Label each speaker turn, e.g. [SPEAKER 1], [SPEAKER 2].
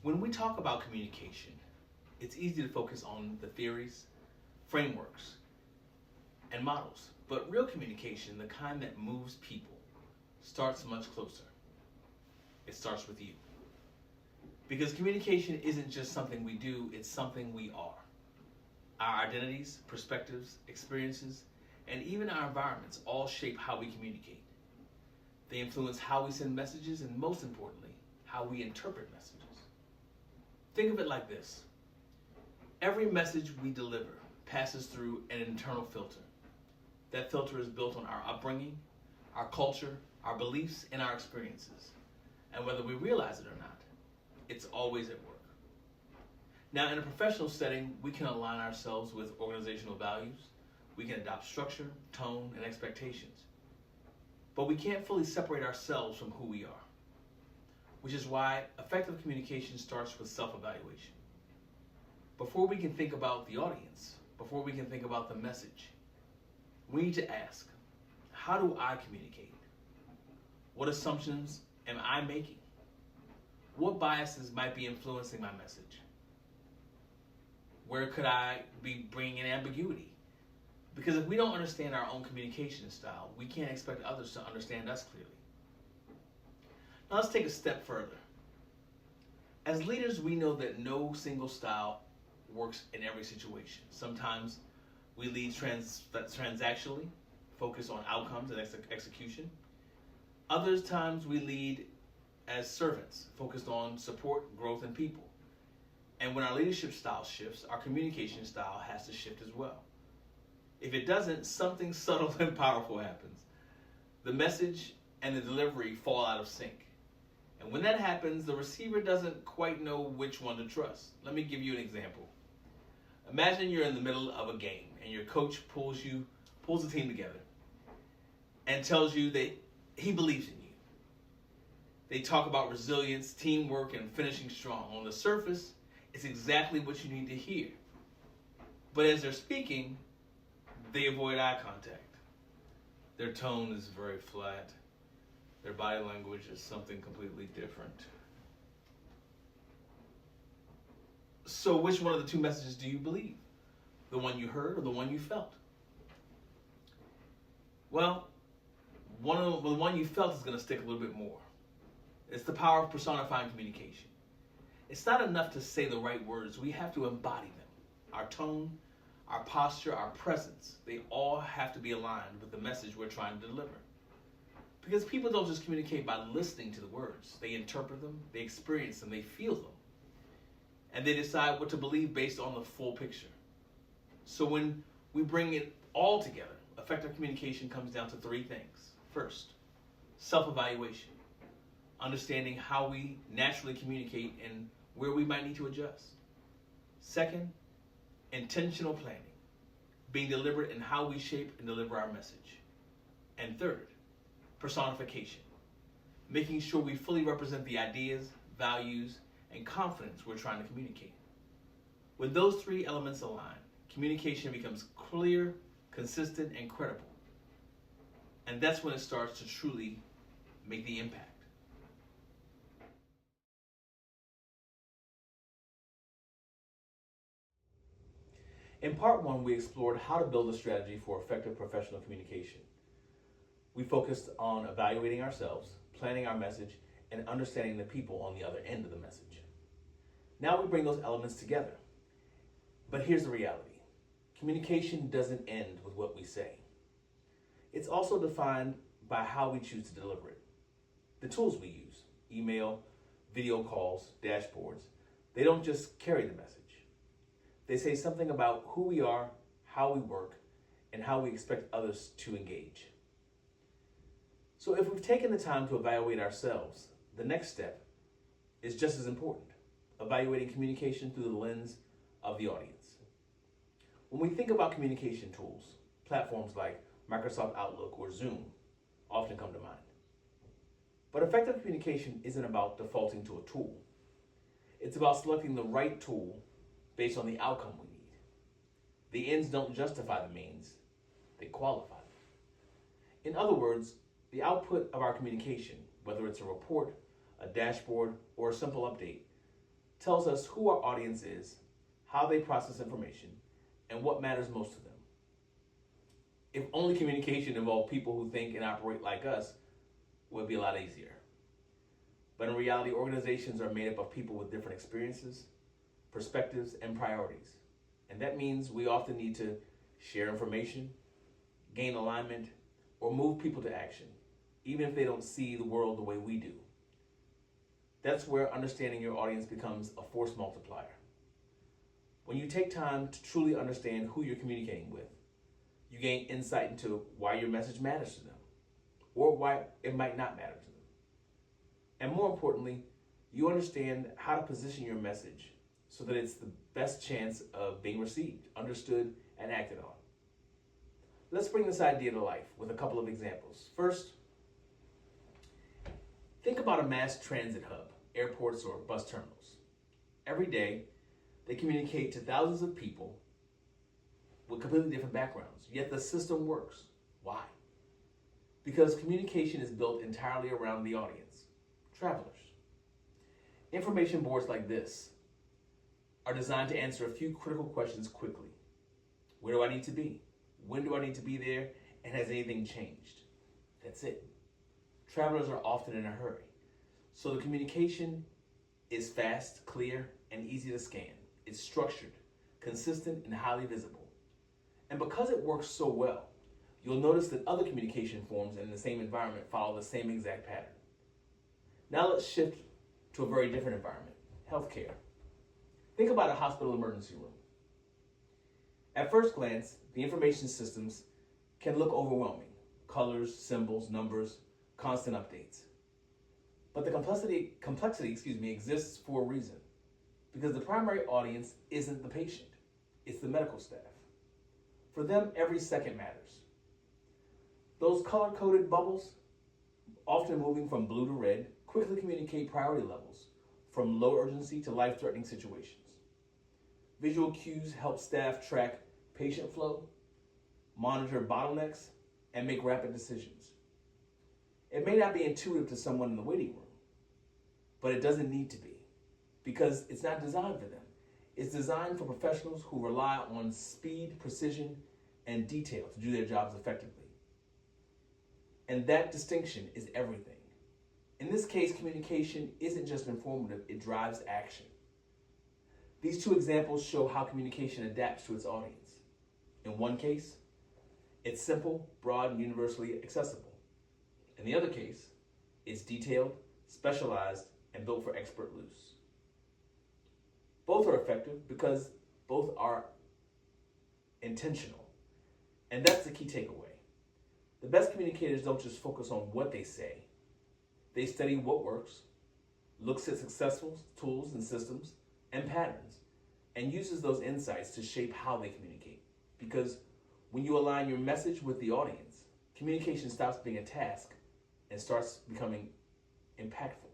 [SPEAKER 1] When we talk about communication, it's easy to focus on the theories, frameworks, and models. But real communication, the kind that moves people, starts much closer. It starts with you. Because communication isn't just something we do, it's something we are. Our identities, perspectives, experiences, and even our environments all shape how we communicate. They influence how we send messages and, most importantly, how we interpret messages. Think of it like this. Every message we deliver passes through an internal filter. That filter is built on our upbringing, our culture, our beliefs, and our experiences. And whether we realize it or not, it's always at work. Now, in a professional setting, we can align ourselves with organizational values. We can adopt structure, tone, and expectations. But we can't fully separate ourselves from who we are, which is why effective communication starts with self-evaluation. Before we can think about the audience, before we can think about the message, we need to ask, how do I communicate? What assumptions am I making? What biases might be influencing my message? Where could I be bringing in ambiguity? Because if we don't understand our own communication style, we can't expect others to understand us clearly. Now let's take a step further. As leaders, we know that no single style works in every situation. Sometimes we lead transactionally, focus on outcomes and execution. Other times we lead as servants, focused on support, growth, and people. And when our leadership style shifts, our communication style has to shift as well. If it doesn't, something subtle and powerful happens. The message and the delivery fall out of sync. And when that happens, the receiver doesn't quite know which one to trust. Let me give you an example. Imagine you're in the middle of a game and your coach pulls the team together and tells you that he believes in you. They talk about resilience, teamwork, and finishing strong. On the surface, it's exactly what you need to hear. But as they're speaking, they avoid eye contact. Their tone is very flat. Their body language is something completely different. So which one of the two messages do you believe? The one you heard or the one you felt? Well, the one you felt is going to stick a little bit more. It's the power of personifying communication. It's not enough to say the right words. We have to embody them. Our tone, our posture, our presence, they all have to be aligned with the message we're trying to deliver. Because people don't just communicate by listening to the words. They interpret them, they experience them, they feel them. And they decide what to believe based on the full picture. So when we bring it all together, effective communication comes down to three things. First, self-evaluation. Understanding how we naturally communicate and where we might need to adjust. Second, intentional planning. Being deliberate in how we shape and deliver our message. And third, personification. Making sure we fully represent the ideas, values, and confidence we're trying to communicate. When those three elements align, communication becomes clear, consistent, and credible. And that's when it starts to truly make the impact. In part one, we explored how to build a strategy for effective professional communication. We focused on evaluating ourselves, planning our message, and understanding the people on the other end of the message. Now we bring those elements together. But here's the reality. Communication doesn't end with what we say. It's also defined by how we choose to deliver it. The tools we use, email, video calls, dashboards, they don't just carry the message. They say something about who we are, how we work, and how we expect others to engage. So if we've taken the time to evaluate ourselves, the next step is just as important, evaluating communication through the lens of the audience. When we think about communication tools, platforms like Microsoft Outlook or Zoom often come to mind. But effective communication isn't about defaulting to a tool. It's about selecting the right tool based on the outcome we need. The ends don't justify the means, they qualify them. In other words, the output of our communication, whether it's a report, a dashboard, or a simple update, tells us who our audience is, how they process information, and what matters most to them. If only communication involved people who think and operate like us, it would be a lot easier. But in reality, organizations are made up of people with different experiences, perspectives, and priorities. And that means we often need to share information, gain alignment, or move people to action, even if they don't see the world the way we do. That's where understanding your audience becomes a force multiplier. When you take time to truly understand who you're communicating with, you gain insight into why your message matters to them, or why it might not matter to them. And more importantly, you understand how to position your message so that it's the best chance of being received, understood, and acted on. Let's bring this idea to life with a couple of examples. First, think about a mass transit hub, airports or bus terminals. Every day, they communicate to thousands of people with completely different backgrounds, yet the system works. Why? Because communication is built entirely around the audience, travelers. Information boards like this are designed to answer a few critical questions quickly. Where do I need to be? When do I need to be there? And has anything changed? That's it. Travelers are often in a hurry, so the communication is fast, clear, and easy to scan. It's structured, consistent, and highly visible. And because it works so well, you'll notice that other communication forms in the same environment follow the same exact pattern. Now let's shift to a very different environment, healthcare. Think about a hospital emergency room. At first glance, the information systems can look overwhelming. Colors, symbols, numbers, constant updates. But the complexity exists for a reason. Because the primary audience isn't the patient, it's the medical staff. For them, every second matters. Those color-coded bubbles, often moving from blue to red, quickly communicate priority levels, from low urgency to life-threatening situations. Visual cues help staff track patient flow, monitor bottlenecks, and make rapid decisions. It may not be intuitive to someone in the waiting room, but it doesn't need to be, because it's not designed for them. It's designed for professionals who rely on speed, precision, and detail to do their jobs effectively. And that distinction is everything. In this case, communication isn't just informative, it drives action. These two examples show how communication adapts to its audience. In one case, it's simple, broad, and universally accessible. In the other case, it's detailed, specialized, and built for expert use. Both are effective because both are intentional. And that's the key takeaway. The best communicators don't just focus on what they say. They study what works, looks at successful tools and systems and patterns, and uses those insights to shape how they communicate. Because when you align your message with the audience, communication stops being a task and starts becoming impactful.